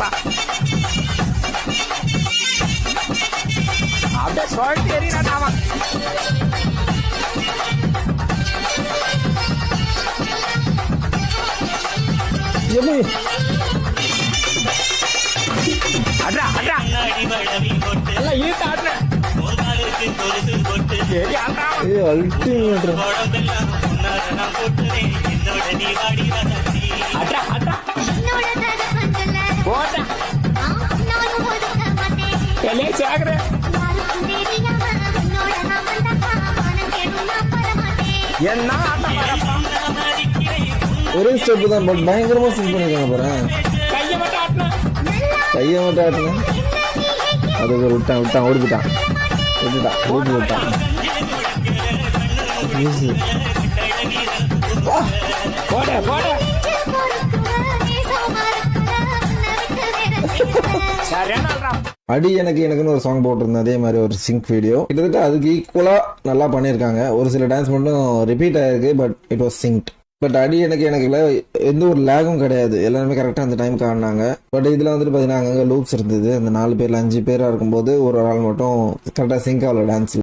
பாருப்பா. அப்படியே சொல்லிட்டு எறினாடாமா. அட்ரா அட்ரா எல்லாம் ஈர்த்து ஆடுற. சரி ஆடுறா. அல்டிமேட். அட்ரா அட்ரா போட்டா எல்லே சாகுற. என்ன ஆட்டம் பாருப்பா. ஒரே ஸ்டெப் தான், பட் பயங்கரமா சிங் பண்ணிருக்காங்க பாரு. கையை மட்டும் ஆட்டினா. கையை மட்டும் ஆட்டினா அதுக்கு விட்டான் விட்டான் ஓடிட்டான் விட்டுட்டான் ஓடி விட்டான். போட போட சரியான அடி எனக்கு எனக்குன்னு ஒரு சாங் போட்டிருந்தேன், அதே மாதிரி ஒரு சிங்க் வீடியோ. கிட்டத்தட்ட அதுக்கு ஈக்குவலா நல்லா பண்ணியிருக்காங்க. ஒரு சில டான்ஸ் மட்டும் ரிப்பீட் ஆயிருக்கு, பட் இட் வாஸ் சிங்க்ட். பட் அடி எனக்கு எந்த ஒரு லேகும் கிடையாது, எல்லாருமே கரெக்டாக அந்த டைம் ஆடினாங்க. பட் இதில் வந்துட்டு பார்த்தீங்கன்னா அங்கே லூப்ஸ் இருந்தது. அந்த 4 பேர் 5 பேராக இருக்கும்போது ஒரு ஆள் மட்டும் கரெக்டாக சிங்க் ஆகல டான்ஸில்.